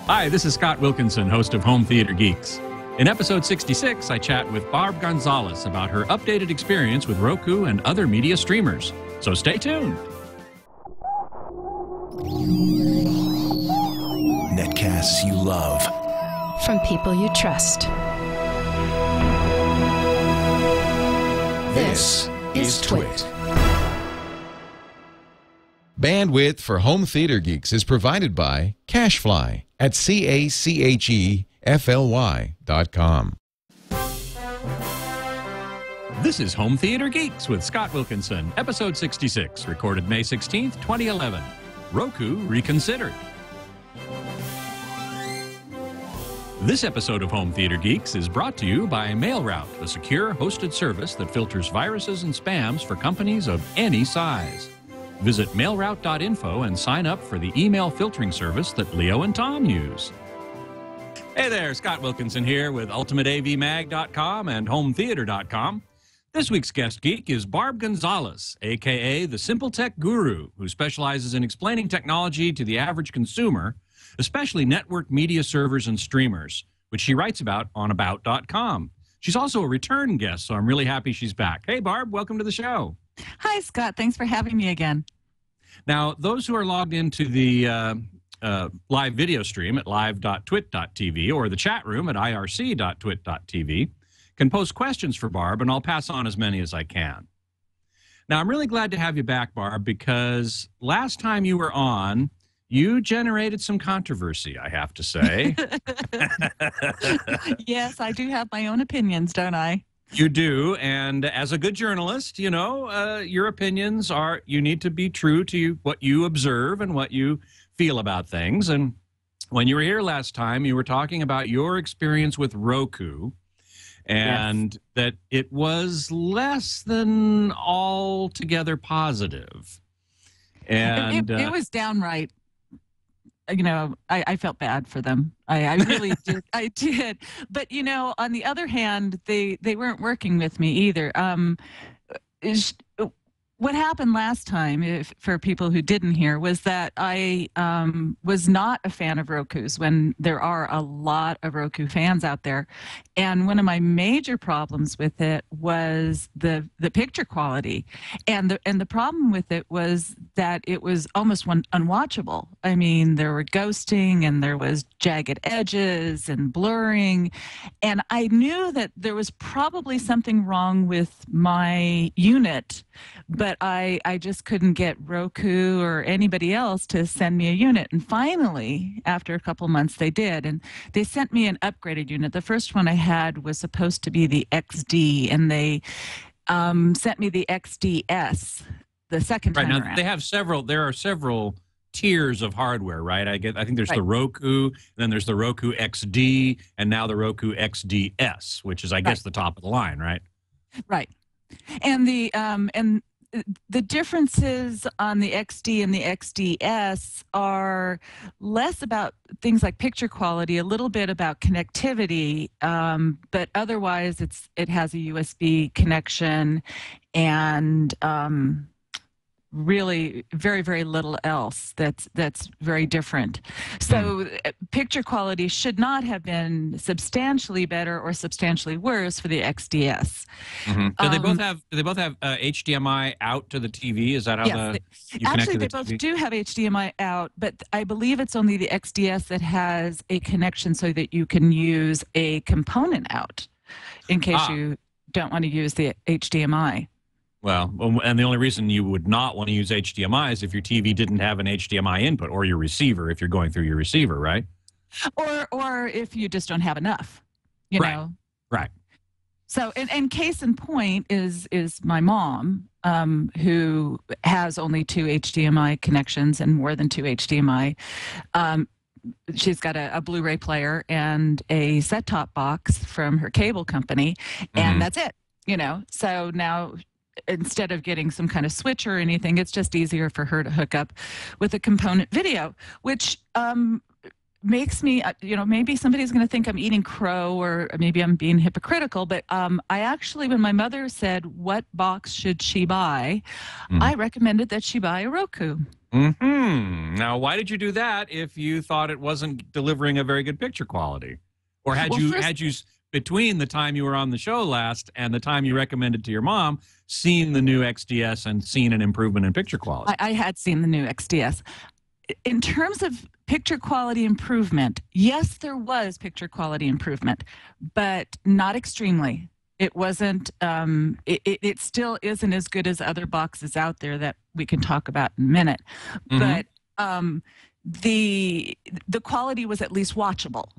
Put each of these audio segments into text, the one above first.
Hi, this is Scott Wilkinson, host of Home Theater Geeks. In episode 66, I chat with Barb Gonzalez about her updated experience with Roku and other media streamers. So stay tuned. Netcasts you love. From people you trust. This is Twit. Bandwidth for Home Theater Geeks is provided by Cachefly at CACHEFLY.com. This is Home Theater Geeks with Scott Wilkinson, episode 66, recorded May 16th, 2011. Roku Reconsidered. This episode of Home Theater Geeks is brought to you by MailRoute, a secure hosted service that filters viruses and spams for companies of any size. Visit mailroute.info and sign up for the email filtering service that Leo and Tom use. Hey there, Scott Wilkinson here with UltimateAVMag.com and HomeTheater.com. This week's guest geek is Barb Gonzalez, a.k.a. the Simple Tech Guru, who specializes in explaining technology to the average consumer, especially network media servers and streamers, which she writes about on About.com. She's also a return guest, so I'm really happy she's back. Hey, Barb, welcome to the show. Hi, Scott. Thanks for having me again. Now, those who are logged into the live video stream at live.twit.tv or the chat room at irc.twit.tv can post questions for Barb, and I'll pass on as many as I can. Now, I'm really glad to have you back, Barb, because last time you were on, you generated some controversy, I have to say. Yes, I do have my own opinions, don't I? You do, and as a good journalist, you know, your opinions are, you need to be true to what you observe and what you feel about things. And when you were here last time, you were talking about your experience with Roku, and yes, that it was less than altogether positive. And it was downright, you know, I felt bad for them. I really did. I did. But, you know, on the other hand, they weren't working with me either. What happened last time, for people who didn't hear, was that I was not a fan of Roku's when there are a lot of Roku fans out there. And one of my major problems with it was the picture quality. And the problem with it was that it was almost unwatchable. I mean, there were ghosting and there was jagged edges and blurring. And I knew that there was probably something wrong with my unit, but I just couldn't get Roku or anybody else to send me a unit. And finally, after a couple months, they did. And they sent me an upgraded unit. The first one I had was supposed to be the XD, and they sent me the XDS the second time around. They have several. There are several tiers of hardware, right? I think there's the Roku, and then there's the Roku XD, and now the Roku XDS, which is, I guess, the top of the line, right? Right. And the differences on the XD and the XDS are less about things like picture quality, a little bit about connectivity, but otherwise it has a USB connection and really very, very little else that's very different. So picture quality should not have been substantially better or substantially worse for the XDS. Mm-hmm. Do they both have HDMI out to the TV? Is that how yes, actually they both do have HDMI out, but I believe it's only the XDS that has a connection so that you can use a component out in case you don't want to use the HDMI. Well, and the only reason you would not want to use HDMI is if your TV didn't have an HDMI input, or your receiver if you're going through your receiver, right? Or if you just don't have enough, you know. Right. So, and case in point is my mom, who has only 2 HDMI connections and more than 2 HDMI. She's got a Blu-ray player and a set-top box from her cable company, and that's it, you know. So now, instead of getting some kind of switch or anything, it's just easier for her to hook up with a component video, which makes me, maybe somebody's going to think I'm eating crow, or maybe I'm being hypocritical, but I actually, when my mother said, what box should she buy, I recommended that she buy a Roku. Now, why did you do that if you thought it wasn't delivering a very good picture quality? Or had you, between the time you were on the show last and the time you recommended to your mom, seen the new XDS and seen an improvement in picture quality? I had seen the new XDS. In terms of picture quality improvement, yes, there was picture quality improvement, but not extremely. It wasn't, it still isn't as good as other boxes out there that we can talk about in a minute. But the quality was at least watchable.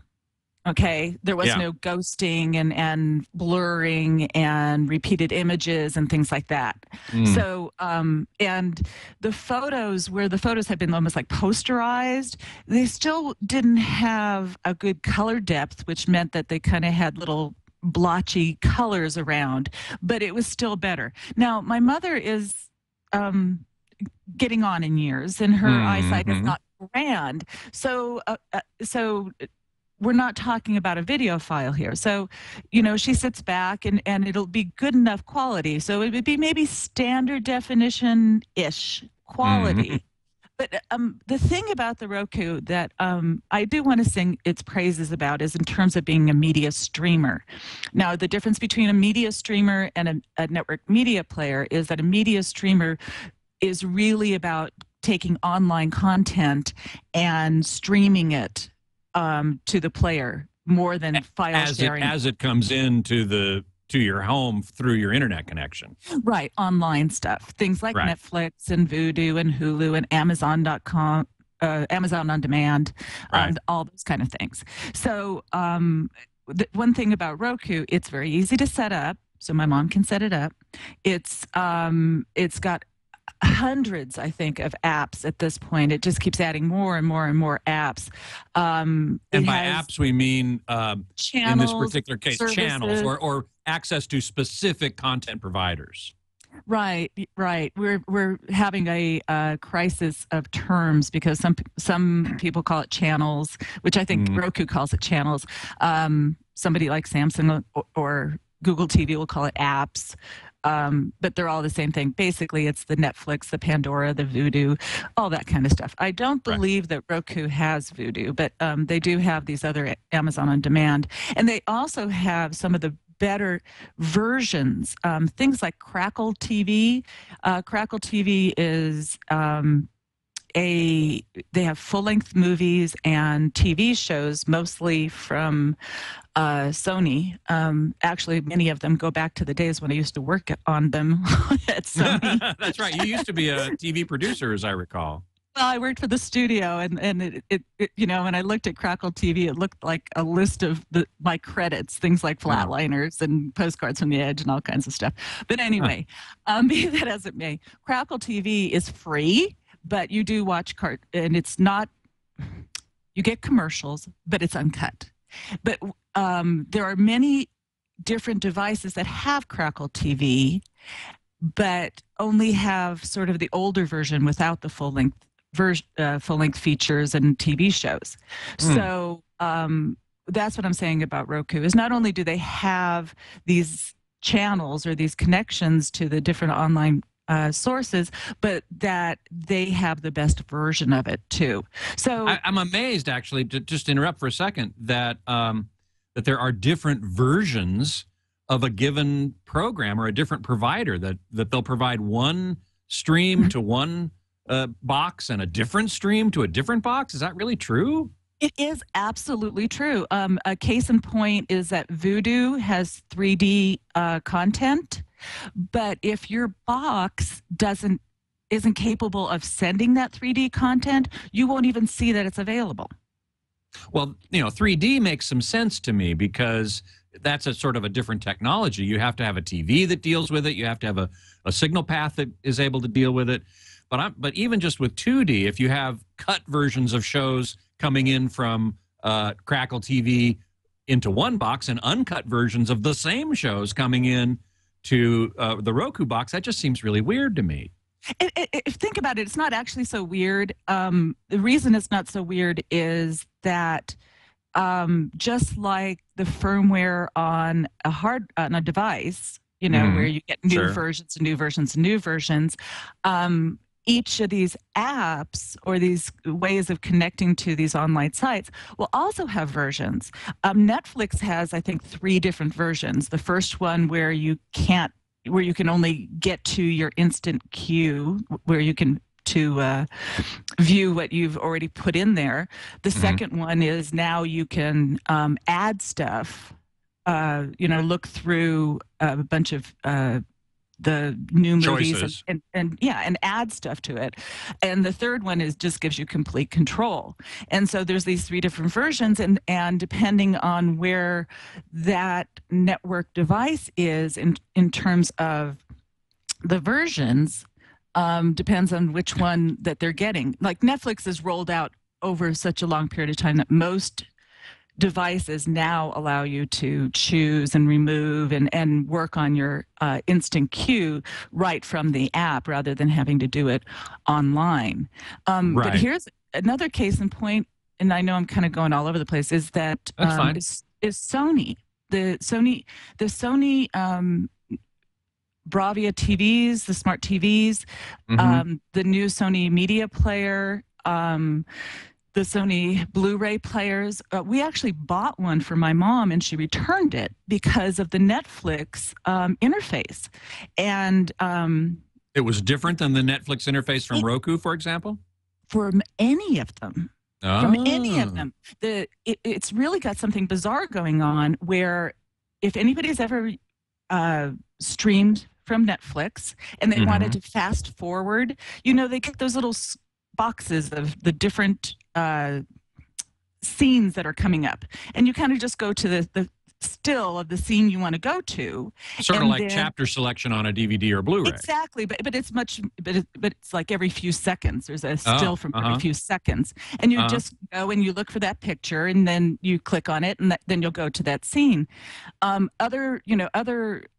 Okay, there was no ghosting and blurring and repeated images and things like that. So, and the photos, where the photos had been almost like posterized, they still didn't have a good color depth, which meant that they kind of had little blotchy colors around, but it was still better. Now, my mother is getting on in years, and her eyesight is not grand. So, we're not talking about a video file here. So, she sits back and it'll be good enough quality. So it would be maybe standard definition-ish quality. But the thing about the Roku that I do want to sing its praises about is in terms of being a media streamer. Now, the difference between a media streamer and a network media player is that a media streamer is really about taking online content and streaming it to the player more than file sharing. As it comes into your home through your internet connection. Right, online stuff. Things like Netflix and Vudu and Hulu and Amazon.com, Amazon On Demand, all those kind of things. So one thing about Roku, it's very easy to set up, so my mom can set it up. It's got hundreds, I think, of apps at this point. It just keeps adding more and more and more apps. And by apps, we mean, channels, in this particular case, services. channels or access to specific content providers. Right. We're having a crisis of terms because some people call it channels, which I think Roku calls it channels. Somebody like Samsung or Google TV will call it apps. But they're all the same thing. Basically, it's the Netflix, the Pandora, the Vudu, all that kind of stuff. I don't believe that Roku has Vudu, but they do have these other Amazon On Demand. And they also have some of the better versions, things like Crackle TV. Crackle TV is they have full-length movies and TV shows, mostly from Sony. Actually, many of them go back to the days when I used to work on them at Sony. That's right. You used to be a TV producer, as I recall. Well, I worked for the studio, and it when I looked at Crackle TV, it looked like a list of my credits, things like Flatliners and Postcards from the Edge and all kinds of stuff. But anyway, be that as it may, Crackle TV is free. But you do watch and it's not, you get commercials, but it's uncut. But there are many different devices that have Crackle TV, but only have sort of the older version without the full-length features and TV shows. So that's what I'm saying about Roku, is not only do they have these channels or these connections to the different online sources, but that they have the best version of it too. So I'm amazed, actually, to just interrupt for a second, that that there are different versions of a given program or a different provider, that they'll provide one stream to one box and a different stream to a different box. Is that really true? It is absolutely true. A case in point is that Vudu has 3D content, but if your box isn't capable of sending that 3D content, you won't even see that it's available. Well, 3D makes some sense to me because that's a sort of a different technology. You have to have a TV that deals with it. You have to have a signal path that is able to deal with it. But even just with 2D, if you have cut versions of shows coming in from Crackle TV into one box and uncut versions of the same shows coming in to the Roku box, that just seems really weird to me. If think about it, it's not actually so weird. The reason it's not so weird is that just like the firmware on a device, where you get new versions and new versions and new versions, each of these apps or these ways of connecting to these online sites will also have versions. Netflix has, I think, 3 different versions. The first one where you can only get to your instant queue, where you can view what you've already put in there. The second one is now you can add stuff, look through a bunch of the new movies and add stuff to it. And the third one just gives you complete control. And so there's these 3 different versions, and depending on where that network device is in terms of the versions, depends on which one that they're getting. Like Netflix is rolled out over such a long period of time that most devices now allow you to choose and remove and work on your instant queue right from the app rather than having to do it online. But here's another case in point, and I know I'm kind of going all over the place, is that is Sony. The Sony Bravia TVs, the smart TVs, the new Sony media player, the Sony Blu-ray players. We actually bought one for my mom, and she returned it because of the Netflix interface. And it was different than the Netflix interface from Roku, for example? From any of them. Oh. From any of them. It's really got something bizarre going on where if anybody's ever streamed from Netflix and they wanted to fast forward, they get those little boxes of the different scenes that are coming up, and you kind of just go to the still of the scene you want to go to, sort of like chapter selection on a DVD or Blu-ray. Exactly, but it's it's like every few seconds there's a still from every few seconds, and you just go and you look for that picture, and then you click on it, and then you'll go to that scene. Other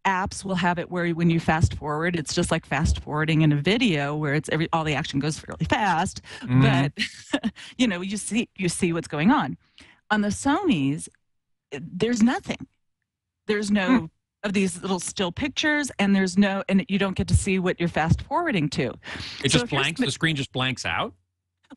apps will have it where when you fast forward, it's just like fast forwarding in a video where it's all the action goes fairly fast, but you see what's going on. On the Sonys, there's nothing. There's no of these little still pictures, and and you don't get to see what you're fast forwarding to. It just blanks. The screen just blanks out.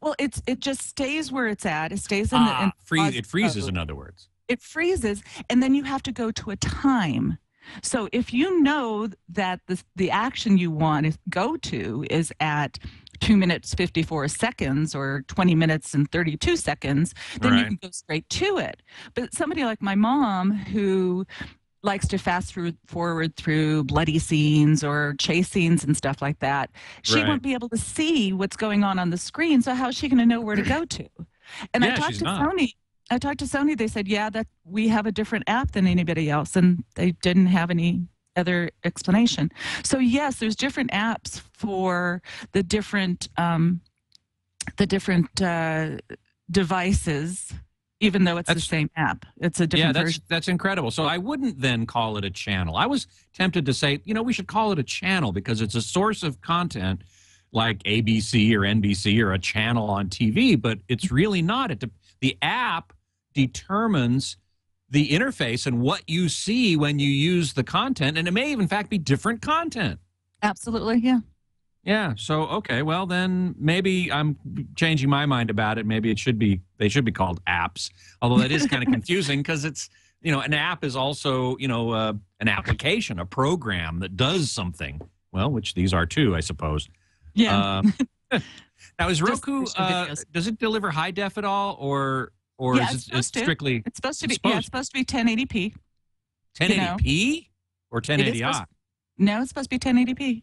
Well, it just stays where it's at. It stays in it freezes. In other words, it freezes, and then you have to go to a time. So if you know that the action you want to go to is at 2 minutes 54 seconds or 20 minutes and 32 seconds, then you can go straight to it. But somebody like my mom, who likes to fast forward through bloody scenes or chase scenes and stuff like that, she won't be able to see what's going on the screen. So how is she going to know where to go to? And I talked to Sony. They said, that we have a different app than anybody else, and they didn't have any other explanation. So yes, there's different apps for the different devices, even though it's the same app. It's a different version. That's incredible. So I wouldn't then call it a channel. I was tempted to say, we should call it a channel because it's a source of content like ABC or NBC or a channel on TV, but it's really not. The app determines the interface and what you see when you use the content, and it may in fact be different content. Absolutely, yeah. Yeah, so okay, well then maybe I'm changing my mind about it. Maybe they should be called apps. Although that is kind of confusing because it's, an app is also, an application, a program that does something. Well, which these are too, I suppose. Yeah. Now is Roku does it deliver high def at all or is it strictly? It's supposed to be. It's supposed to be 1080p. 1080p or 1080i? No, it's supposed to be 1080p.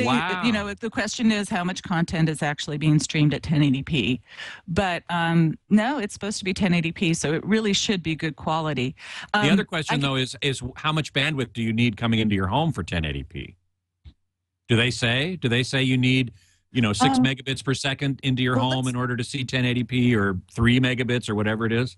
Wow. The question is how much content is actually being streamed at 1080p. But no, it's supposed to be 1080p, so it really should be good quality. The other question, though, is how much bandwidth do you need coming into your home for 1080p? Do they say you need 6 megabits per second into your home in order to see 1080p or 3 megabits or whatever it is?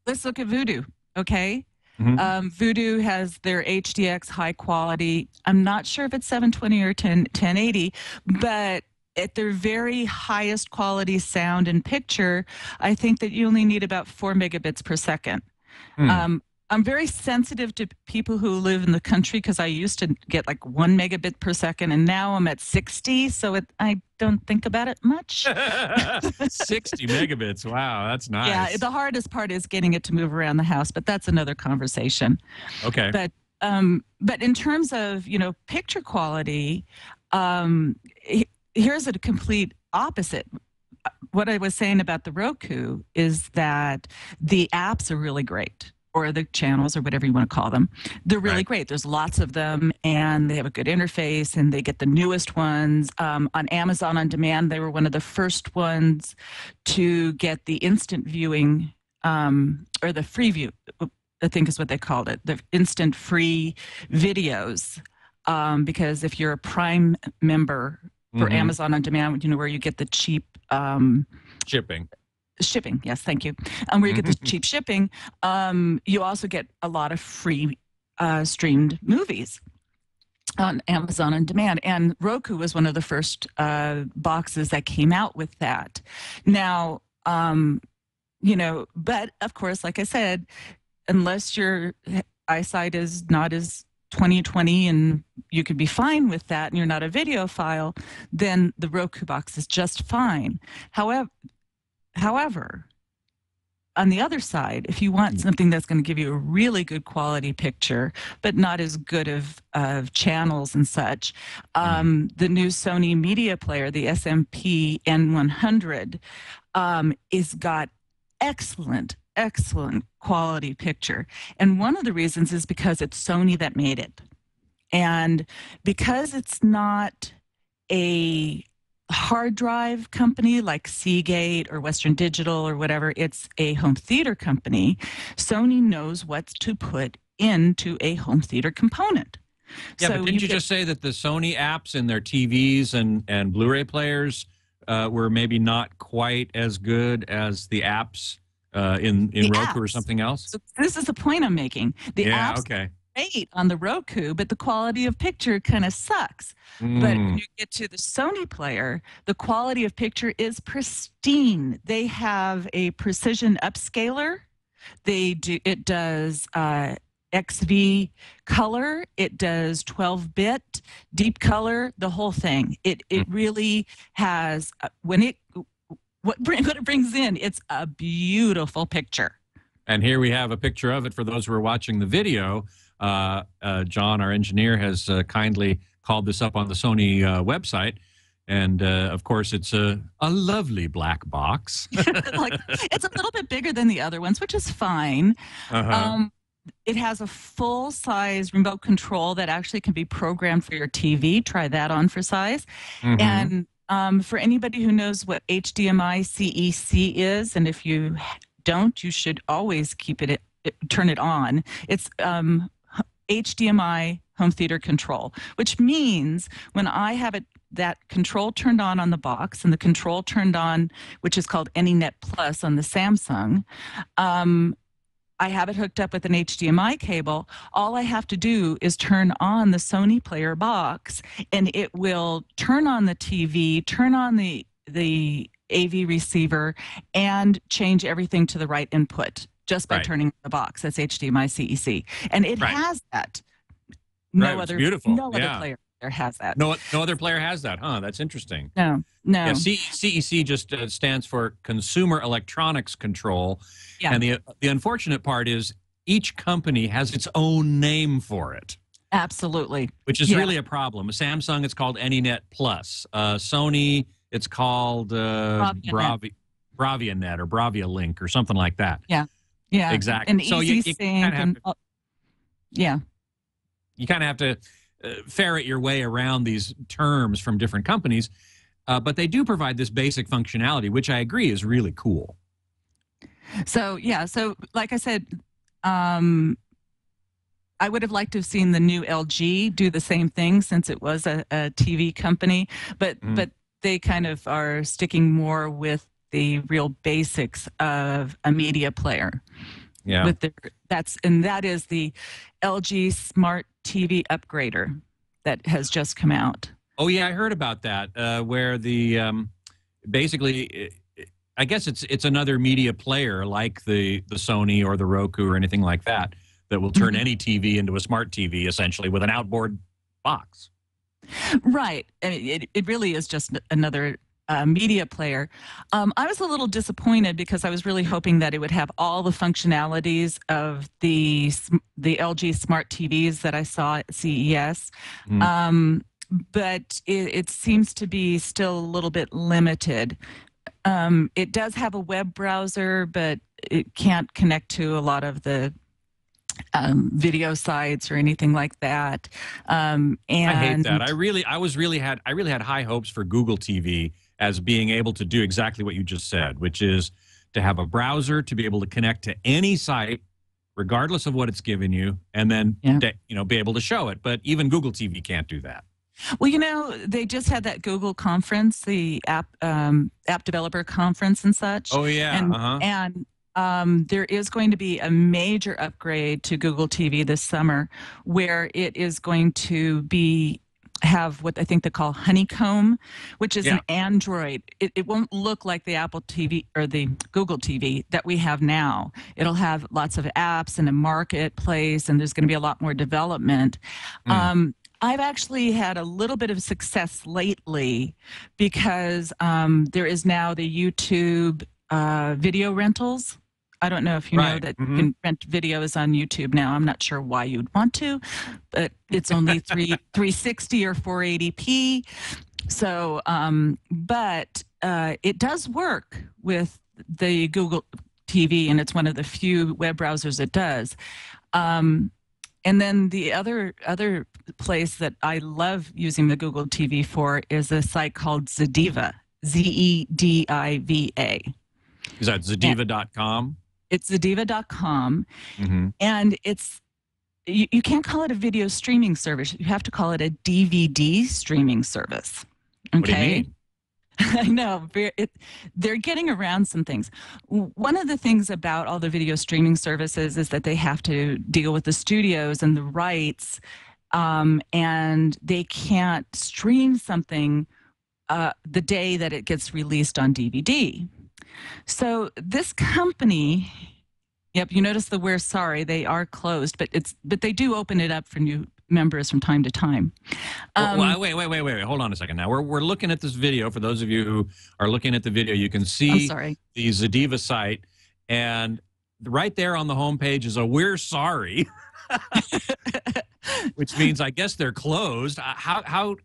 Let's look at Vudu, okay? Vudu has their HDX high quality. I'm not sure if it's 720 or 1080, but at their very highest quality sound and picture, I think that you only need about 4 megabits per second. I'm very sensitive to people who live in the country because I used to get like 1 megabit per second, and now I'm at 60, so I don't think about it much. 60 megabits. Wow, that's nice. Yeah, the hardest part is getting it to move around the house, but that's another conversation. Okay. But in terms of, picture quality, here's a complete opposite. What I was saying about the Roku is that the apps are really great, or the channels, or whatever you want to call them. They're really great. There's lots of them, and they have a good interface, and they get the newest ones. On Amazon On Demand, they were one of the first ones to get the instant viewing, or the free view, I think is what they called it, the instant free videos. Because if you're a Prime member for Amazon On Demand, where you get the cheap shipping, yes, thank you. Where you get the cheap shipping, you also get a lot of free streamed movies on Amazon On Demand. And Roku was one of the first boxes that came out with that. Now, but of course, like I said, unless your eyesight is not as 20/20 and you could be fine with that and you're not a videophile, then the Roku box is just fine. However, on the other side, if you want something that's going to give you a really good quality picture, but not as good of channels and such, the new Sony media player, the SMP N100, is got excellent quality picture. And one of the reasons is because it's Sony that made it. And because it's not a hard drive company like Seagate or Western Digital or whatever, it's a home theater company, Sony knows what to put into a home theater component. Yeah, so but didn't you just say that the Sony apps in their TVs and Blu-ray players were maybe not quite as good as the apps in Roku or something else? So this is the point I'm making. The apps are great on the Roku, but the quality of picture kind of sucks. But when you get to the Sony player, the quality of picture is pristine. They have a precision upscaler. It does XV color. It does 12-bit deep color. The whole thing. It really has what it brings in. It's a beautiful picture. And here we have a picture of it for those who are watching the video. John, our engineer, has kindly called this up on the Sony website. And, of course, it's a lovely black box. It's a little bit bigger than the other ones, which is fine. It has a full-size remote control that actually can be programmed for your TV. Try that on for size. And for anybody who knows what HDMI CEC is, and if you don't, you should always turn it on. It's HDMI home theater control, which means when I have that control turned on the box and the control turned on, which is called AnyNet Plus on the Samsung, I have it hooked up with an HDMI cable. All I have to do is turn on the Sony player box, and it will turn on the TV, turn on the AV receiver, and change everything to the right input just by turning the box. That's HDMI CEC. And it has that. No other player has that. No other player has that, huh? That's interesting. No. Yeah, CEC just stands for Consumer Electronics Control. Yeah. And the unfortunate part is each company has its own name for it. Absolutely. Which is really a problem. Samsung, it's called AnyNet Plus. Sony, it's called BraviaNet or Bravia Link or something like that. Yeah. Yeah. Exactly. And so you kind of have to, you kind of have to ferret your way around these terms from different companies. But they do provide this basic functionality, which I agree is really cool. So, like I said, I would have liked to have seen the new LG do the same thing since it was a TV company, but they kind of are sticking more with the real basics of a media player. Yeah. That is the LG Smart TV Upgrader that has just come out. Oh yeah, I heard about that. Where the basically, I guess it's another media player like the Sony or the Roku or anything like that that will turn any TV into a smart TV essentially with an outboard box. Right. I mean, it really is just another media player. I was a little disappointed because I was really hoping that it would have all the functionalities of the LG smart TVs that I saw at CES. But it seems to be still a little bit limited. It does have a web browser, but it can't connect to a lot of the video sites or anything like that. And I hate that. I really had high hopes for Google TV as being able to do exactly what you just said, which is to have a browser to be able to connect to any site, regardless of what it's given you, and then be able to show it. But even Google TV can't do that. Well, they just had that Google conference, the app developer conference and such. Oh yeah, and there is going to be a major upgrade to Google TV this summer, where it is going to have what I think they call Honeycomb, which is an Android. It won't look like the Apple TV or the Google TV that we have now. It'll have lots of apps and a marketplace, and there's going to be a lot more development. I've actually had a little bit of success lately because there is now the YouTube video rentals. I don't know if you know that you can rent videos on YouTube now. I'm not sure why you'd want to, but it's only 360 or 480p. So, but it does work with the Google TV, and it's one of the few web browsers it does. And then the other place that I love using the Google TV for is a site called Zediva, Zediva. Is that Zediva.com? It's Zediva.com, and you can't call it a video streaming service. You have to call it a DVD streaming service. Okay? What do you mean? I know. They're getting around some things. One of the things about all the video streaming services is that they have to deal with the studios and the rights, and they can't stream something the day that it gets released on DVD. So this company, you notice the "we're sorry," they are closed, but they do open it up for new members from time to time. Wait. Hold on a second. Now we're looking at this video. For those of you who are looking at the video, you can see the Zediva site, and right there on the homepage is a "we're sorry," which means I guess they're closed. How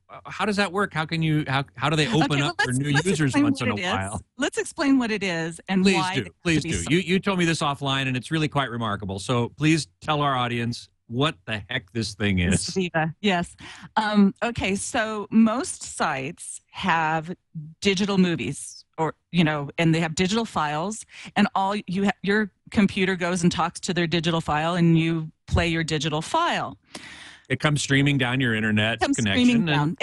does that work? How can you how do they open up for new users once in a while? Let's explain what it is and why. Please do. You told me this offline, and it's really quite remarkable. So please tell our audience what the heck this thing is. Zediva, yes. Okay, so most sites have digital movies, and they have digital files, and your computer goes and talks to their digital file, and you play your digital file. It comes streaming down your internet connection, and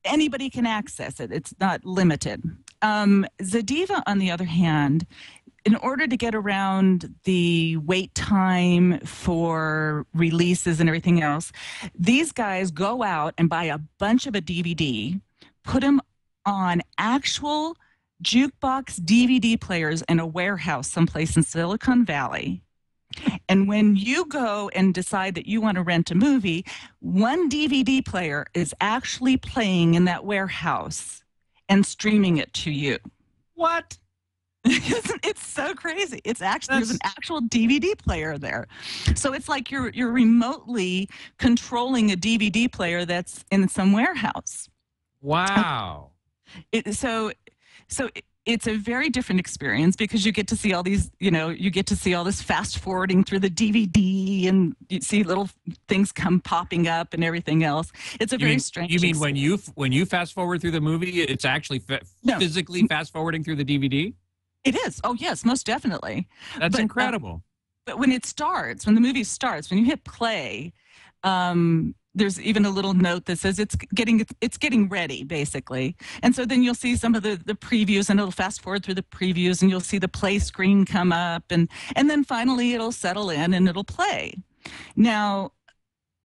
anybody can access it. It's not limited. Zediva, on the other hand, in order to get around the wait time for releases and everything else, these guys go out and buy a bunch of a DVD, put them on actual jukebox DVD players in a warehouse someplace in Silicon Valley. And when you go and decide that you want to rent a movie, one DVD player is actually playing in that warehouse and streaming it to you. What? It's so crazy. There's an actual DVD player there. So it's like you're remotely controlling a DVD player that's in some warehouse. Wow. So it's a very different experience because you get to see all these, you get to see all this fast forwarding through the DVD, and you see little things come popping up and everything else. It's a very strange. You mean when you fast forward through the movie, it's actually physically fast forwarding through the DVD? It is. Oh, yes, most definitely. That's incredible. But when the movie starts, when you hit play, there's even a little note that says it's getting ready, basically. And so then you'll see some of the previews, and it'll fast forward through the previews, and you'll see the play screen come up, and then finally it'll settle in and it'll play. Now,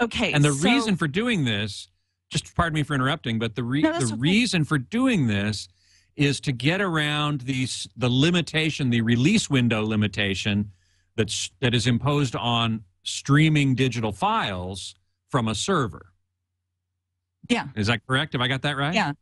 okay. And the reason for doing this, just pardon me for interrupting, but the No, that's the okay. reason for doing this is to get around the limitation, the release window limitation that is imposed on streaming digital files from a server. Yeah. Is that correct? Have I got that right? Yeah.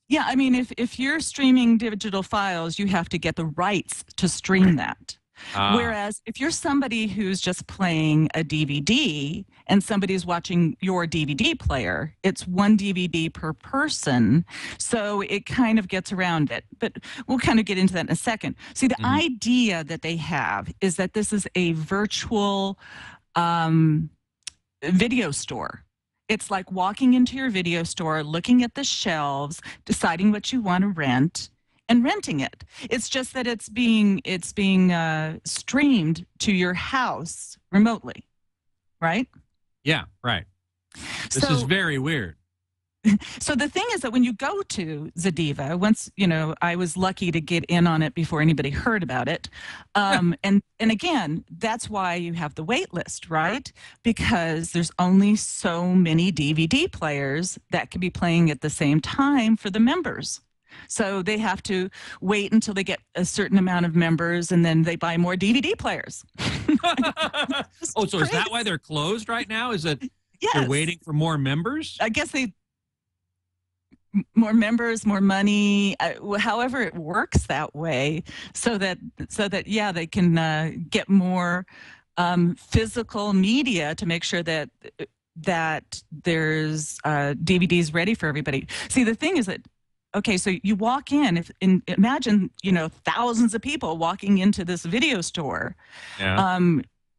Yeah, I mean, if you're streaming digital files, you have to get the rights to stream that. Whereas if you're somebody who's just playing a DVD and somebody's watching your DVD player, it's one DVD per person. So it kind of gets around it. But we'll kind of get into that in a second. See, the idea that they have is that this is a virtual video store. It's like walking into your video store, looking at the shelves, deciding what you want to rent, and renting it. It's just that it's being streamed to your house remotely, right? Yeah, right. This is very weird. So the thing is that when you go to Zadiva, once, I was lucky to get in on it before anybody heard about it. And again, that's why you have the wait list, right? Because there's only so many DVD players that can be playing at the same time for the members. So they have to wait until they get a certain amount of members, and then they buy more DVD players. Oh, so is that why they're closed right now? Is it they're waiting for more members? I guess more members, more money, however it works that way, so that they can get more physical media to make sure that there's DVDs ready for everybody. See, the thing is that, okay, so you walk in, imagine, thousands of people walking into this video store. Yeah.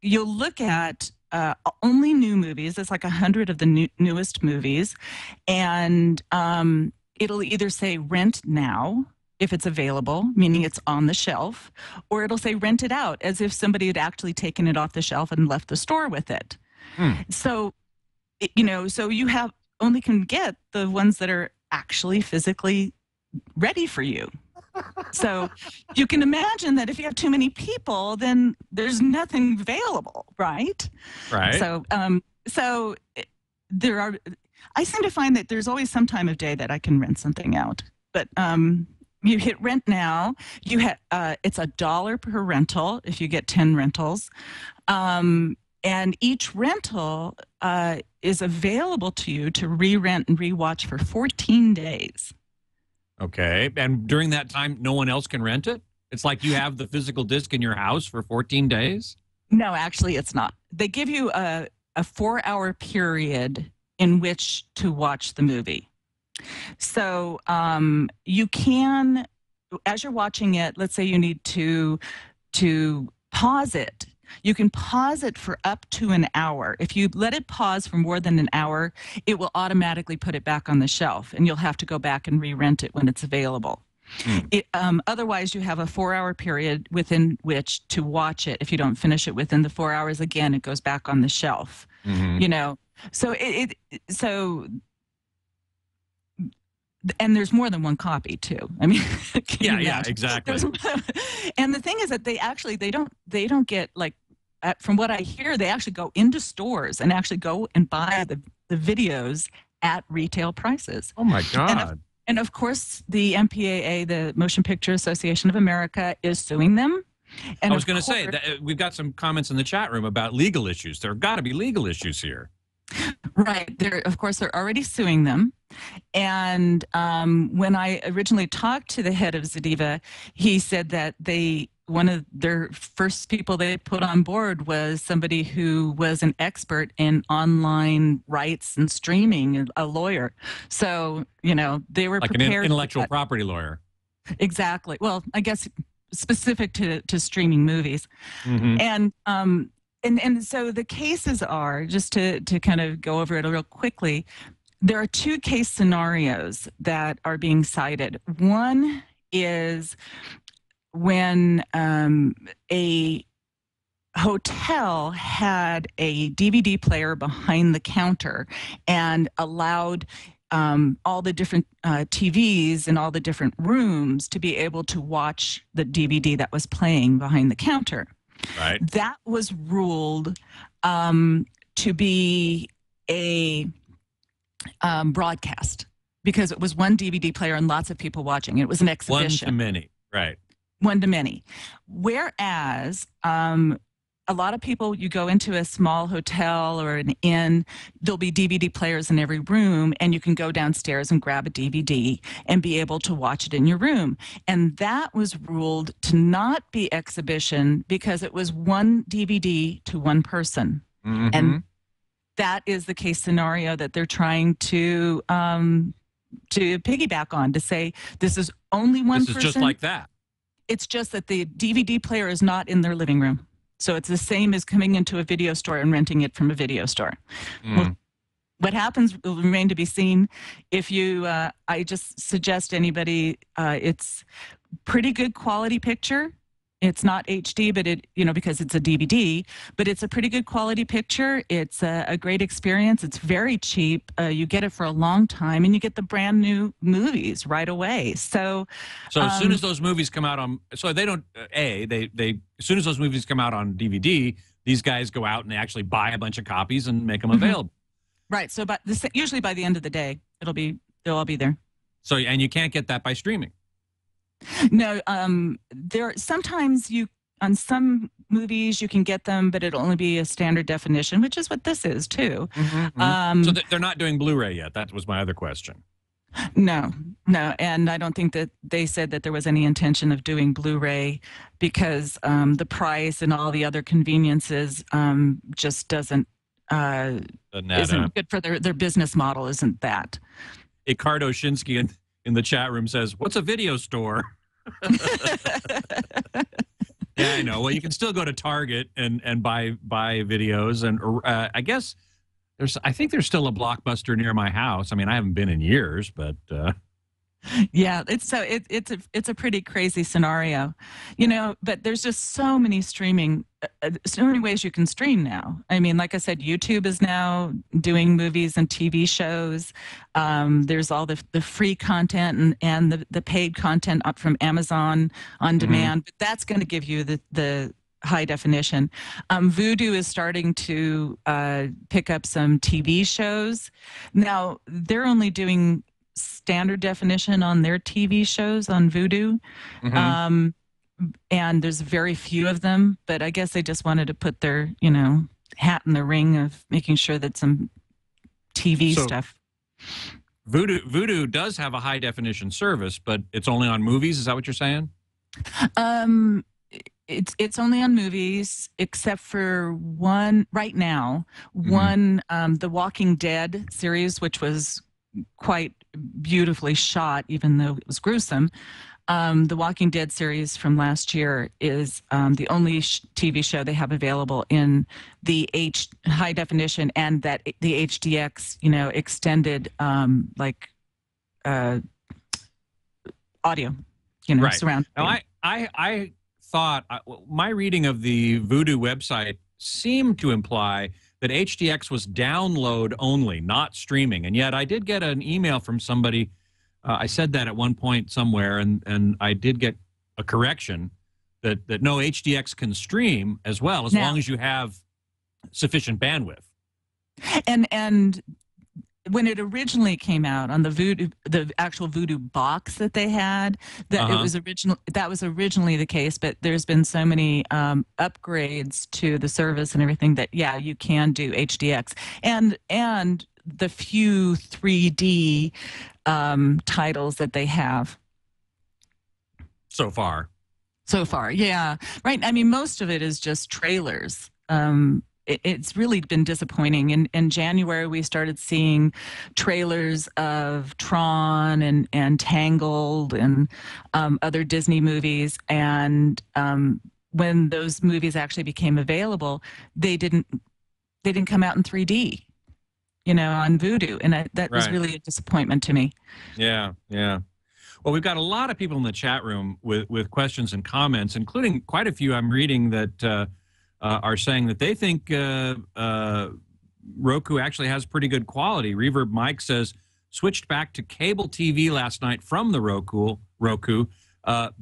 You'll look at only new movies. It's like 100 of the newest movies. And it'll either say rent now, if it's available, meaning it's on the shelf, or it'll say rent it out, as if somebody had actually taken it off the shelf and left the store with it. So, so you only can get the ones that are actually physically ready for you. So you can imagine that if you have too many people, then there's nothing available, right? Right. So I seem to find that there's always some time of day that I can rent something out. But you hit rent now. It's $1 per rental if you get 10 rentals. And each rental is available to you to re-rent and re-watch for 14 days. Okay. And during that time, no one else can rent it? It's like you have the physical disc in your house for 14 days? No, actually, it's not. They give you a 4-hour period in which to watch the movie. So you can, as you're watching it, let's say you need to pause it. You can pause it for up to an hour. If you let it pause for more than an hour, it will automatically put it back on the shelf, and you'll have to go back and re-rent it when it's available. Otherwise, you have a 4-hour period within which to watch it. If you don't finish it within the 4 hours, again, it goes back on the shelf. So and there's more than one copy too. I mean, yeah, exactly. And the thing is that they don't get, like, from what I hear, they actually go into stores and actually go and buy the videos at retail prices. Oh my God. And of course, the MPAA, the Motion Picture Association of America, is suing them. And I was going to say that we've got some comments in the chat room about legal issues. There have got to be legal issues here. Right. Of course, they're already suing them. And when I originally talked to the head of Zadiva, he said that one of their first people they put on board was somebody who was an expert in online rights and streaming, a lawyer. So, they were like prepared. An intellectual property lawyer. Exactly. Well, I guess specific to streaming movies. And so the cases are, just to kind of go over it real quickly, there are 2 case scenarios that are being cited. One is when a hotel had a DVD player behind the counter and allowed all the different TVs in all the different rooms to be able to watch the DVD that was playing behind the counter. Right. That was ruled to be broadcast because it was one DVD player and lots of people watching. It was an exhibition. One to many, right. One to many. Whereas a lot of people, you go into a small hotel or an inn, there'll be DVD players in every room, and you can go downstairs and grab a DVD and be able to watch it in your room. And that was ruled to not be exhibition because it was one DVD to one person. Mm-hmm. And that is the case scenario that they're trying to piggyback on, to say this is only one person. This is just like that. It's just that the DVD player is not in their living room. So it's the same as coming into a video store and renting it from a video store. Well, what happens will remain to be seen. If you, I just suggest anybody, it's pretty good quality picture. It's not HD, but it, because it's a DVD, but it's a pretty good quality picture. It's a great experience. It's very cheap. You get it for a long time, and you get the brand new movies right away. So as soon as those movies come out on, so they don't, as soon as those movies come out on DVD, these guys go out and they actually buy a bunch of copies and make them available. Right. So usually by the end of the day, they'll all be there. So, and you can't get that by streaming. No, sometimes on some movies you can get them, but it'll only be a standard definition, which is what this is too. So they're not doing Blu-ray yet. That was my other question. No, and I don't think that they said that there was any intention of doing Blu-ray because the price and all the other conveniences just isn't good for their business model. Isn't that? Ricardo Shinsky in the chat room says, "What's a video store?" Yeah, I know. Well, you can still go to Target and buy videos, and I guess I think there's still a Blockbuster near my house. I mean, I haven't been in years, but yeah, it's a pretty crazy scenario, But there's just so many so many ways you can stream now. I mean, like I said, YouTube is now doing movies and TV shows. There's all the free content and the paid content up from Amazon on demand. But that's going to give you the high definition. Vudu is starting to pick up some TV shows. Now they're only doing standard definition on their TV shows on Vudu. And there's very few of them, but I guess they just wanted to put their, hat in the ring of making sure that some TV stuff. Vudu does have a high definition service, but it's only on movies. Is that what you're saying? It's only on movies, except for one right now. One, the Walking Dead series, which was quite beautifully shot, even though it was gruesome. The Walking Dead series from last year is the only TV show they have available in the high definition and that the HDX, extended audio, right. Surround. Now, I thought my reading of the Vudu website seemed to imply that HDX was download only, not streaming. And yet I did get an email from somebody. I said that at one point somewhere, and I did get a correction that no, HDX can stream as well as long as you have sufficient bandwidth. And when it originally came out on the actual Vudu box that they had, that that was originally the case, but there's been so many upgrades to the service and everything that you can do HDX and the few 3D titles that they have so far, yeah, right. I mean, most of it is just trailers. It's really been disappointing. In January, we started seeing trailers of Tron and Tangled and other Disney movies. And when those movies actually became available, they didn't come out in 3D, on Vudu. And that was really a disappointment to me. Yeah. Well, we've got a lot of people in the chat room with questions and comments, including quite a few I'm reading that are saying that they think Roku actually has pretty good quality. Reverb Mike says, switched back to cable TV last night from the Roku.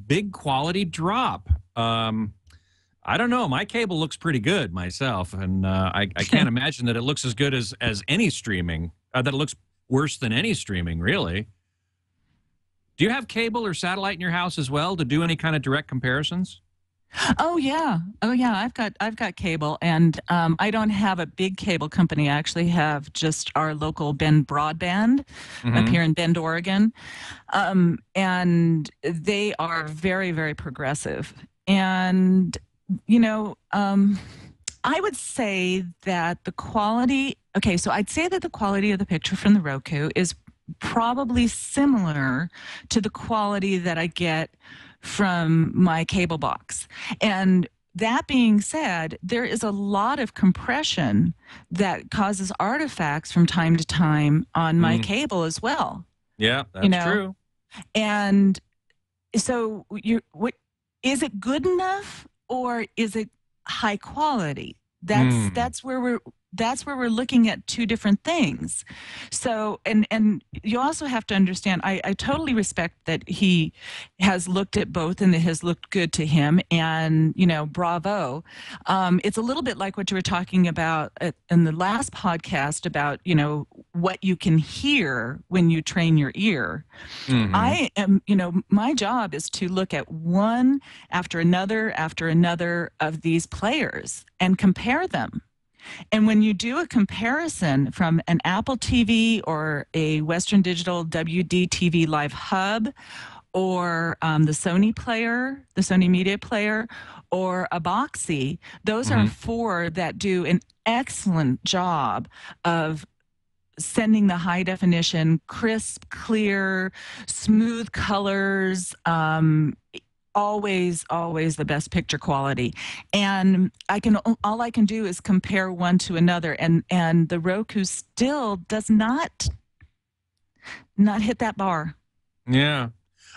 Big quality drop. I don't know. My cable looks pretty good myself, and I can't imagine that it looks as good as any streaming. That it looks worse than any streaming, really. Do you have cable or satellite in your house as well to do any kind of direct comparisons? Oh yeah. I've got cable, and I don't have a big cable company. I actually have just our local Bend Broadband up here in Bend, Oregon, and they are very, very progressive. And I would say that the quality. Okay, so I'd say that the quality of the picture from the Roku is probably similar to the quality that I get from my cable box. And that being said, there is a lot of compression that causes artifacts from time to time on my cable as well. Yeah, that's true. And so is it good enough, or is it high quality? That's where we're looking at two different things. So, and you also have to understand, I totally respect that he has looked at both and it has looked good to him, and, bravo. It's a little bit like what you were talking about in the last podcast about, what you can hear when you train your ear. I am, my job is to look at one after another of these players and compare them. And when you do a comparison from an Apple TV or a Western Digital WD-TV Live Hub, or the Sony Media Player, or a Boxee, those are four that do an excellent job of sending the high definition, crisp, clear, smooth colors, always the best picture quality. And all I can do is compare one to another, and the Roku still does not hit that bar. Yeah.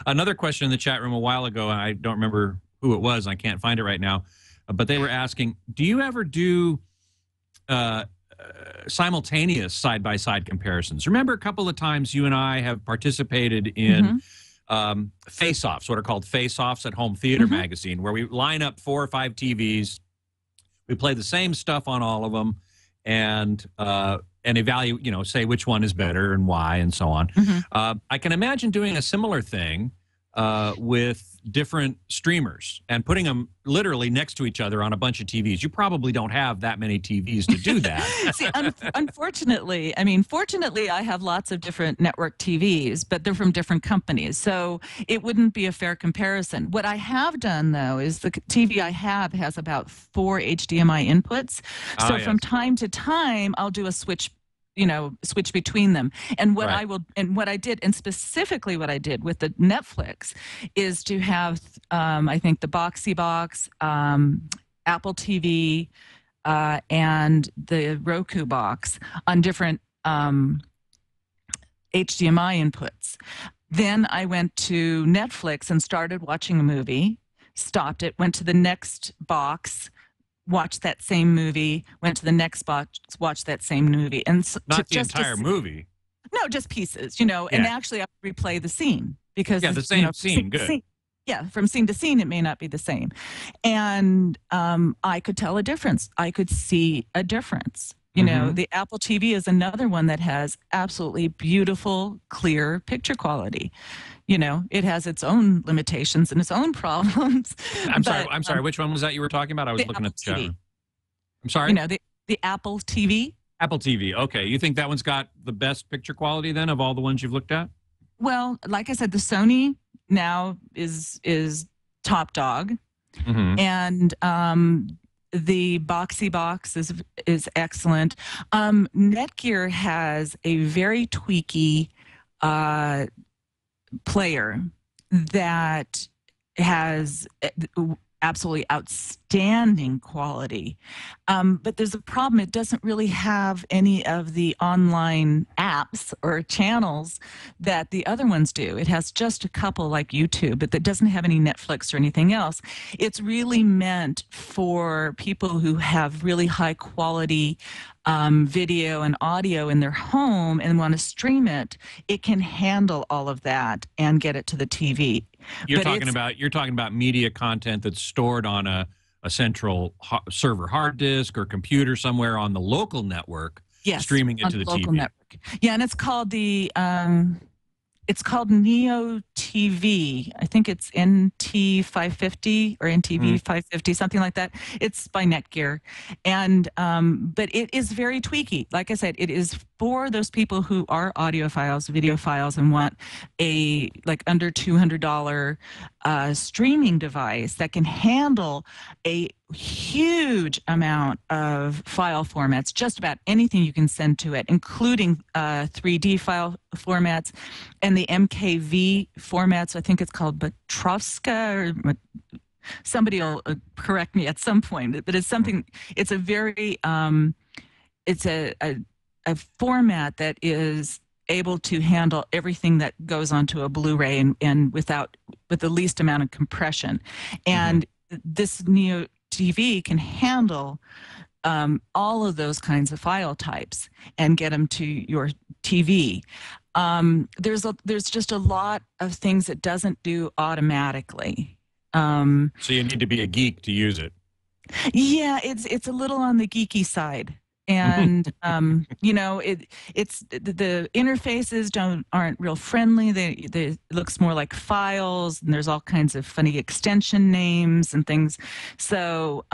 Another question in the chat room a while ago, and I don't remember who it was, I can't find it right now, but they were asking, do you ever do simultaneous side-by-side comparisons? Remember a couple of times you and I have participated in face-offs, what are called face-offs at Home Theater Magazine, where we line up 4 or 5 TVs, we play the same stuff on all of them, and evaluate, say which one is better and why, and so on. I can imagine doing a similar thing with different streamers and putting them literally next to each other on a bunch of TVs. You probably don't have that many TVs to do that. See, unfortunately, fortunately, I have lots of different network TVs, but they're from different companies, so it wouldn't be a fair comparison. What I have done, though, is the TV I have has about 4 HDMI inputs. So from time to time, I'll do a switch between them. And what specifically what I did with the Netflix is to have, I think, the Boxee box, Apple TV, and the Roku box on different HDMI inputs. Then I went to Netflix and started watching a movie, stopped it, went to the next box, watched that same movie, went to the next box, watched that same movie. And not the entire movie. No, just pieces, and actually I replay the scene because the same scene, good. From scene to scene, it may not be the same. And I could tell a difference. I could see a difference. The Apple TV is another one that has absolutely beautiful, clear picture quality. It has its own limitations and its own problems. I'm sorry. Which one was that you were talking about? I was looking at the chat room. I'm sorry? The Apple TV. Apple TV. Okay. You think that one's got the best picture quality then of all the ones you've looked at? Well, like I said, the Sony now is top dog. And the Boxee box is excellent. Netgear has a very tweaky player that has absolutely outstanding quality. But there's a problem. It doesn't really have any of the online apps or channels that the other ones do. It has just a couple like YouTube, but that doesn't have any Netflix or anything else. It's really meant for people who have really high quality video and audio in their home and want to stream it. It can handle all of that and get it to the TV. You're talking about media content that's stored on a central server hard disk or computer somewhere on the local network, Yes, streaming it on to the local TV. network. Yeah, and it's called Neo TV. I think it's NT 550 or NTV 550, something like that. It's by Netgear, and but it is very tweaky. Like I said, it is for those people who are audiophiles, videophiles, and want a like under $200 streaming device that can handle a huge amount of file formats, just about anything you can send to it, including 3D file formats and the MKV formats. I think it's called Petrovska, or somebody will correct me at some point, but it's something, it's a very, it's a format that is able to handle everything that goes onto a Blu-ray and with the least amount of compression. And this Neo TV can handle all of those kinds of file types and get them to your TV. There's just a lot of things it doesn't do automatically. So you need to be a geek to use it. Yeah, it's a little on the geeky side. And you know, it's the interfaces aren't real friendly. They it looks more like files, and there's all kinds of funny extension names and things. So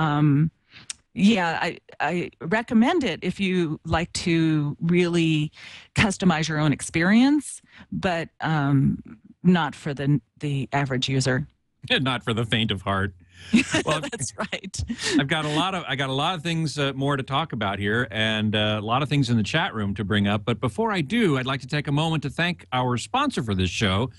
yeah, I recommend it if you like to really customize your own experience, but not for the average user. Not for the faint of heart. Well, that's right. I got a lot of things more to talk about here, and a lot of things in the chat room to bring up. But before I do, I'd like to take a moment to thank our sponsor for this show,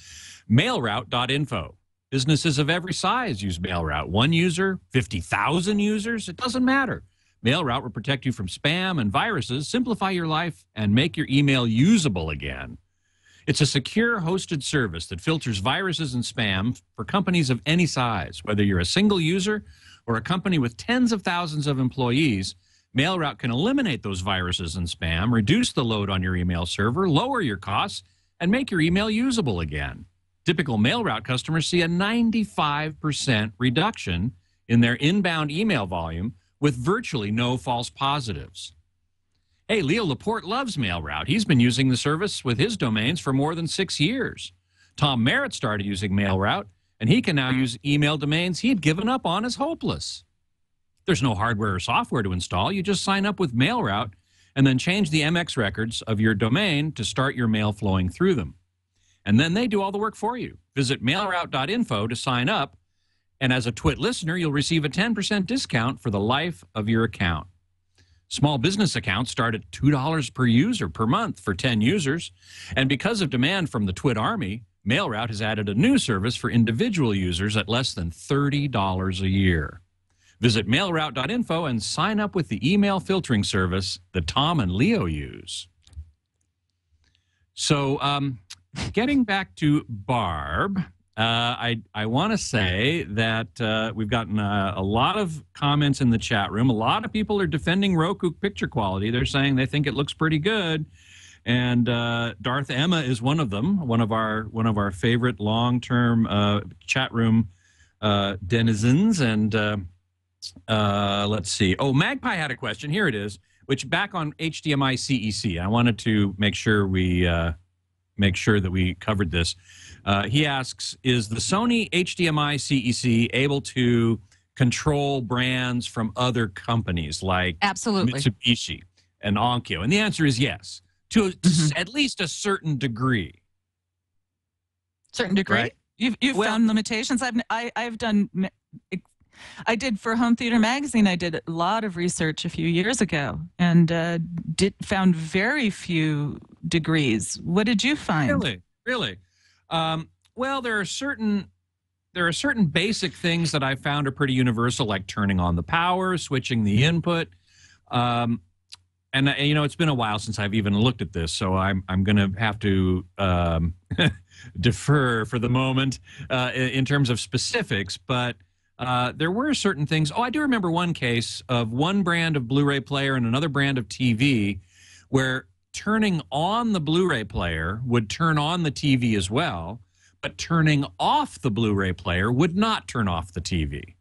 mailroute.info. Businesses of every size use MailRoute. 1 user, 50,000 users, it doesn't matter. MailRoute will protect you from spam and viruses, simplify your life, and make your email usable again. It's a secure hosted service that filters viruses and spam for companies of any size. Whether you're a single user or a company with tens of thousands of employees, MailRoute can eliminate those viruses and spam, reduce the load on your email server, lower your costs, and make your email usable again. Typical MailRoute customers see a 95% reduction in their inbound email volume with virtually no false positives. Hey, Leo Laporte loves MailRoute. He's been using the service with his domains for more than 6 years. Tom Merritt started using MailRoute, and he can now use email domains he had given up on as hopeless. There's no hardware or software to install. You just sign up with MailRoute and then change the MX records of your domain to start your mail flowing through them. And then they do all the work for you. Visit mailroute.info to sign up, and as a Twit listener, you'll receive a 10% discount for the life of your account. Small business accounts start at $2 per user per month for 10 users. And because of demand from the Twit Army, MailRoute has added a new service for individual users at less than $30 a year. Visit mailroute.info and sign up with the email filtering service that Tom and Leo use. So getting back to Barb, I want to say that we've gotten a lot of comments in the chat room. A lot of people are defending Roku picture quality. They're saying they think it looks pretty good, and Darth Emma is one of them. One of our favorite long-term chat room denizens. And let's see. Oh, Magpie had a question. Here it is. Which back on HDMI CEC. I wanted to make sure that we covered this. He asks, is the Sony HDMI CEC able to control brands from other companies like Absolutely. Mitsubishi and Onkyo? And the answer is yes, to at least a certain degree. Certain degree? Right? You've found limitations. I did for Home Theater Magazine. I did a lot of research a few years ago and found very few degrees. What did you find? Really? Well, there are certain basic things that I found are pretty universal, like turning on the power, switching the input. And you know, it's been a while since I've even looked at this, so I'm going to have to defer for the moment in terms of specifics. But there were certain things. Oh, I do remember one case of one brand of Blu-ray player and another brand of TV where turning on the Blu-ray player would turn on the TV as well, but turning off the Blu-ray player would not turn off the TV.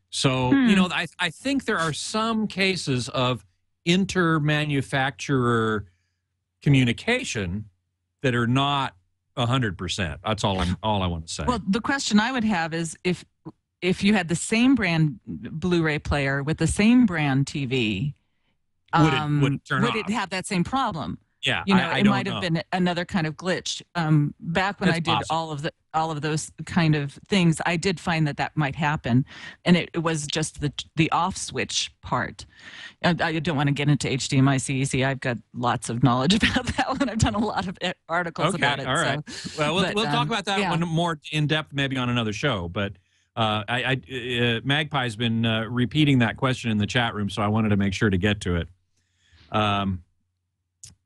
So, you know, I think there are some cases of inter-manufacturer communication that are not 100%. That's all I want to say. Well, the question I would have is if you had the same brand Blu-ray player with the same brand TV, would it turn would off? it have that same problem? Yeah, it might have been another kind of glitch. Back when I did all of those kind of things, I did find that might happen, and it was just the off switch part. I don't want to get into HDMI CEC. I've got lots of knowledge about that one. I've done a lot of articles about it. All right. So, well, we'll talk about that one more in depth maybe on another show. But Magpie's been repeating that question in the chat room, so I wanted to make sure to get to it.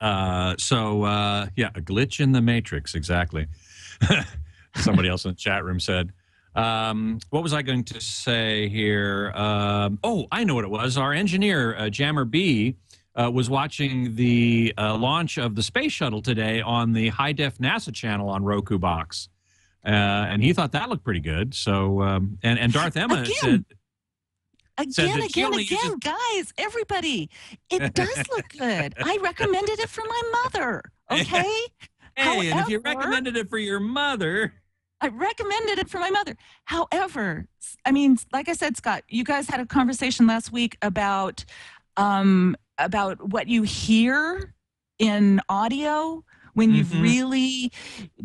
Yeah, a glitch in the matrix, exactly. Somebody else in the chat room said. What was I going to say here? Oh, I know what it was. Our engineer, Jammer B, was watching the launch of the space shuttle today on the high-def NASA channel on Roku box. And he thought that looked pretty good. So, and Darth Emma said... Again, guys, everybody, it does look good. I recommended it for my mother, okay? Hey, however, and if you recommended it for your mother... I recommended it for my mother. However, I mean, like I said, Scott, you guys had a conversation last week about what you hear in audio when you've really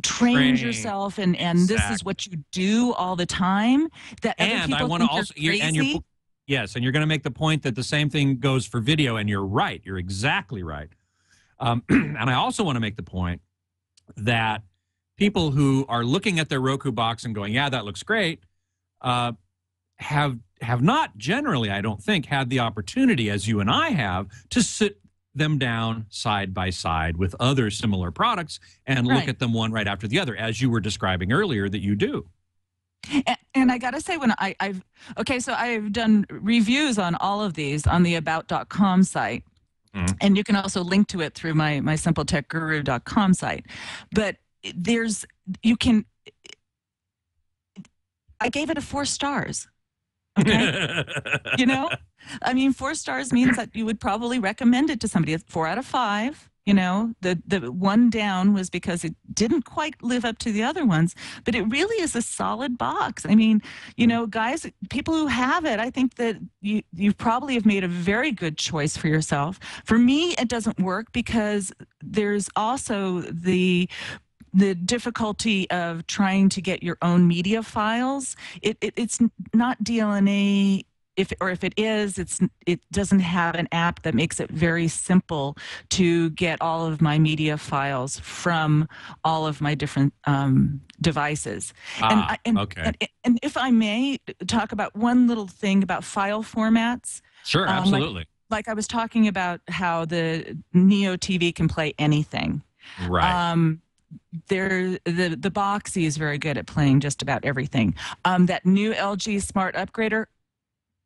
trained yourself and this is what you do all the time. That other people I want to also... crazy. Yes, and you're going to make the point that the same thing goes for video, and you're right. You're exactly right. And I also want to make the point that people who are looking at their Roku box and going, yeah, that looks great, have not generally, I don't think, had the opportunity, as you and I have, to sit them down side by side with other similar products and look at them one right after the other, as you were describing earlier that you do. And I got to say, when I've done reviews on all of these on the about.com site, and you can also link to it through my simpletechguru.com site. But I gave it a 4 stars. Okay. You know, I mean, 4 stars means that you would probably recommend it to somebody. 4 out of 5. You know, the one down was because it didn't quite live up to the other ones, but it really is a solid box. I mean, you know, guys, people who have it, I think that you probably have made a very good choice for yourself. For me, it doesn't work because there's also the difficulty of trying to get your own media files. It's not DLNA. If it is, it doesn't have an app that makes it very simple to get all of my media files from all of my different devices. Okay. And if I may talk about one little thing about file formats. Sure, absolutely. Like I was talking about how the Neo TV can play anything. Right. The Boxy is very good at playing just about everything. That new LG Smart Upgrader,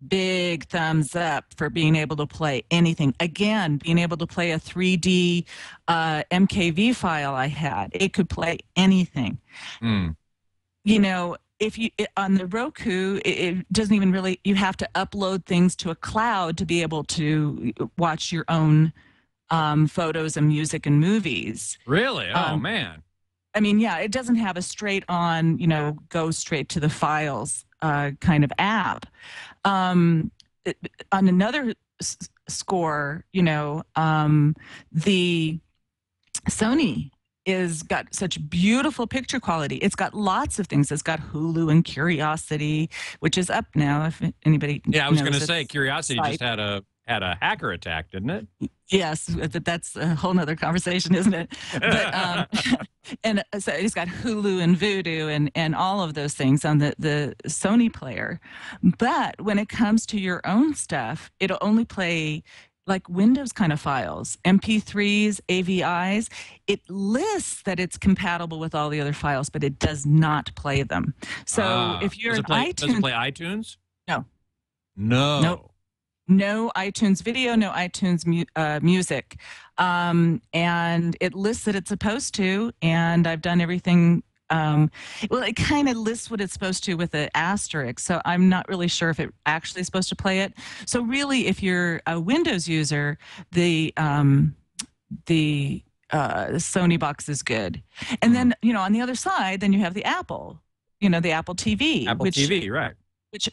big thumbs up for being able to play anything. Again, being able to play a 3D MKV file I had, it could play anything. You know, on the Roku, it doesn't even really, you have to upload things to a cloud to be able to watch your own photos and music and movies. Really? Oh, man. I mean, yeah, it doesn't have a straight on, you know, go straight to the files kind of app. On another score, you know, the Sony is got such beautiful picture quality. It's got lots of things. It's got Hulu and Curiosity, which is up now. If anybody, yeah, I was going to say Curiosity just had a hacker attack, didn't it? Yes, but that's a whole nother conversation, isn't it? But, and so it's got Hulu and Vudu and all of those things on the Sony player. But when it comes to your own stuff, it'll only play like Windows kind of files, MP3s, AVIs. It lists that it's compatible with all the other files, but it does not play them. So if you're iTunes, does it play iTunes? No. Nope. No iTunes video, no iTunes music. And it lists that it's supposed to, and I've done everything well, it kind of lists what it's supposed to with an asterisk. So I'm not really sure if it actually is supposed to play it. So really, if you're a Windows user, the Sony box is good. And then, on the other side, then you have the Apple, the Apple TV. Apple TV, right. Which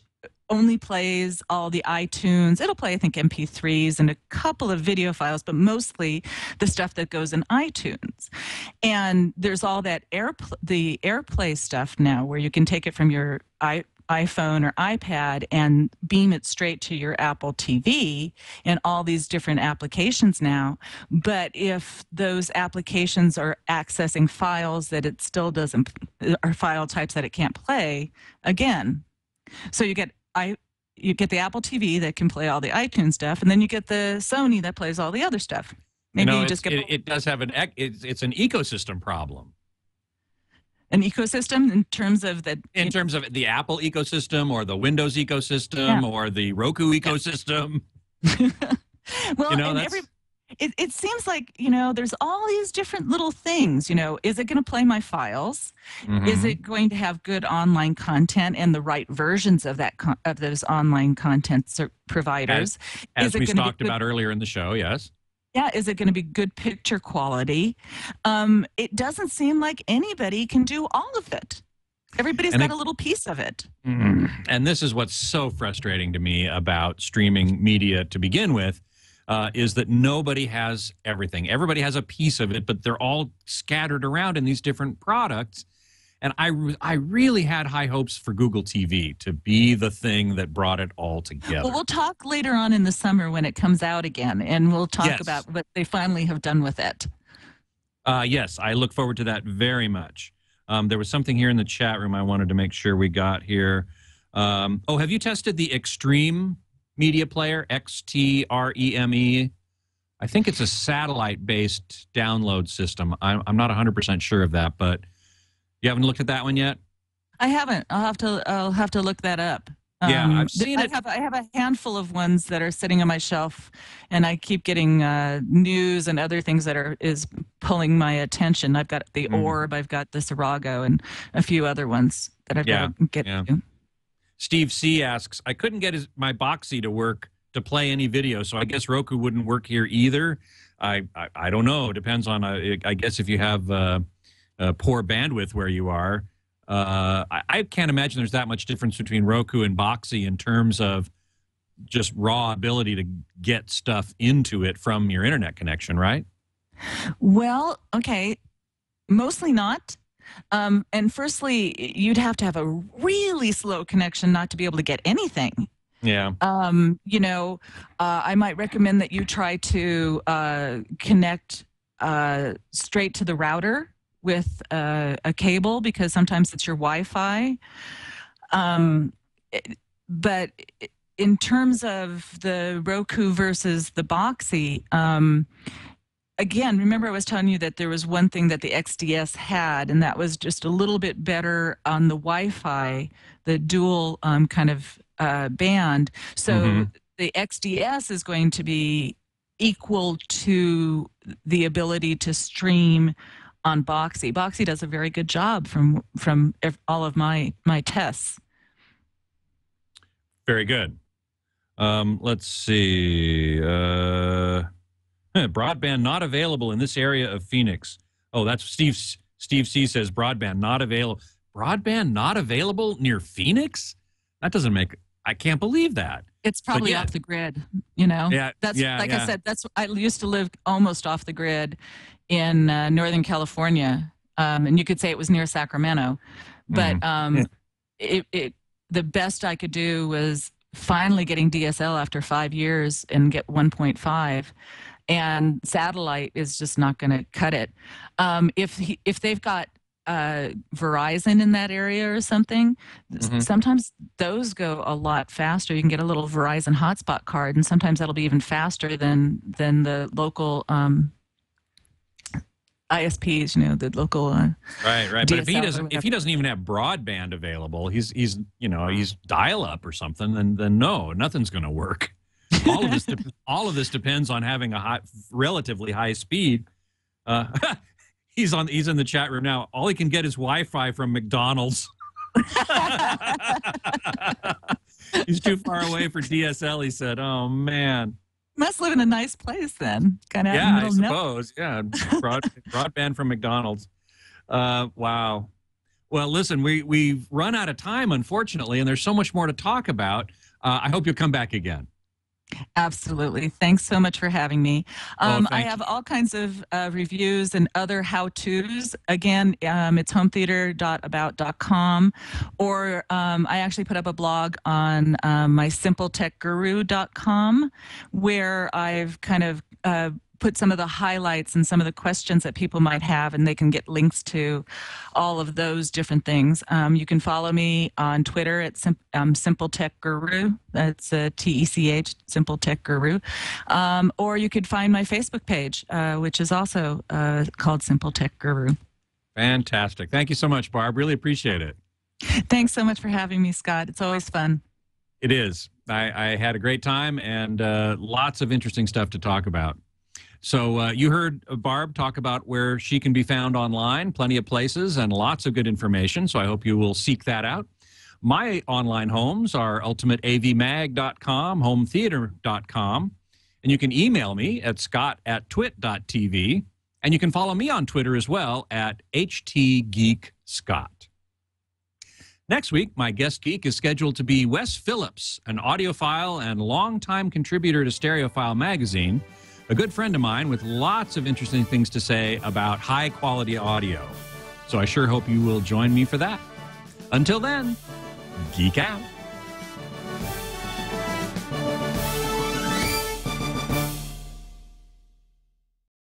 only plays all the iTunes. It'll play, I think, MP3s and a couple of video files, but mostly the stuff that goes in iTunes. And there's all that the AirPlay stuff now where you can take it from your iPhone or iPad and beam it straight to your Apple TV and all these different applications now. But if those applications are accessing files that it still doesn't, or file types that it can't play, again, so you get the Apple TV that can play all the iTunes stuff, and then you get the Sony that plays all the other stuff. Maybe you just get it does have it's an ecosystem problem. An ecosystem in terms of the Apple ecosystem or the Windows ecosystem or the Roku ecosystem. Well, it seems like, there's all these different little things, is it going to play my files? Mm-hmm. Is it going to have good online content and the right versions of of those online content providers? As we talked about earlier in the show, yes. Yeah, is it going to be good picture quality? It doesn't seem like anybody can do all of it. Everybody's got a little piece of it. Mm-hmm. And this is what's so frustrating to me about streaming media to begin with, is that nobody has everything. Everybody has a piece of it, but they're all scattered around in these different products. And I really had high hopes for Google TV to be the thing that brought it all together. Well, we'll talk later on in the summer when it comes out again, and we'll talk about what they finally have done with it. Yes, I look forward to that very much. There was something here in the chat room I wanted to make sure we got here. Have you tested the Extreme media player, XTREME? I think it's a satellite-based download system. I'm not 100% sure of that, but you haven't looked at that one yet? I haven't. I'll have to look that up. Yeah, I've seen it. I have a handful of ones that are sitting on my shelf, and I keep getting news and other things that is pulling my attention. I've got the Orb, I've got the Serago, and a few other ones that I've got to get to. Steve C. asks, I couldn't get my Boxy to work to play any video, so I guess Roku wouldn't work here either. I don't know. It depends on, I guess, if you have poor bandwidth where you are. I can't imagine there's that much difference between Roku and Boxy in terms of just raw ability to get stuff into it from your internet connection, right? Well, okay, mostly not. And firstly, you'd have to have a really slow connection not to be able to get anything. Yeah. I might recommend that you try to connect straight to the router with a cable, because sometimes it's your Wi-Fi. But in terms of the Roku versus the Boxy, again, remember I was telling you that there was one thing that the XDS had, and that was just a little bit better on the Wi-Fi, the dual kind of band. So the XDS is going to be equal to the ability to stream on Boxy. Boxy does a very good job from all of my tests. Very good. Let's see. Broadband not available in this area of Phoenix. Oh, that's Steve C says broadband not available. Broadband not available near Phoenix? That doesn't make, I can't believe that. It's probably off the grid, Yeah. I said, I used to live almost off the grid in Northern California. And you could say it was near Sacramento. But the best I could do was finally getting DSL after 5 years and get 1.5. And satellite is just not going to cut it. If they've got Verizon in that area or something, sometimes those go a lot faster. You can get a little Verizon hotspot card, and sometimes that'll be even faster than the local ISPs, the local right. DSL, but if he doesn't even have broadband available, he's dial up or something, then no, nothing's going to work. All of this depends on having a relatively high speed. He's in the chat room now. All he can get is Wi-Fi from McDonald's. He's too far away for DSL, he said. Oh, man. Must live in a nice place then. Kind of Yeah, I suppose. Yeah, broadband from McDonald's. Wow. Well, listen, we've run out of time, unfortunately, and there's so much more to talk about. I hope you'll come back again. Absolutely. Thanks so much for having me. I have you. all kinds of reviews and other how-tos. Again, it's hometheater.about.com, or I actually put up a blog on my simpletechguru.com, where I've kind of put some of the highlights and some of the questions that people might have, and they can get links to all of those different things. You can follow me on Twitter at Simple Tech Guru. That's TECH, Simple Tech Guru. Or you could find my Facebook page, which is also called Simple Tech Guru. Fantastic. Thank you so much, Barb. Really appreciate it. Thanks so much for having me, Scott. It's always fun. It is. I had a great time and lots of interesting stuff to talk about. So you heard Barb talk about where she can be found online, plenty of places and lots of good information. So I hope you will seek that out. My online homes are ultimateavmag.com, hometheater.com, and you can email me at scott@twit.tv, and you can follow me on Twitter as well at htgeekscott. Next week, my guest geek is scheduled to be Wes Phillips, an audiophile and longtime contributor to Stereophile magazine, a good friend of mine with lots of interesting things to say about high-quality audio. So I sure hope you will join me for that. Until then, geek out.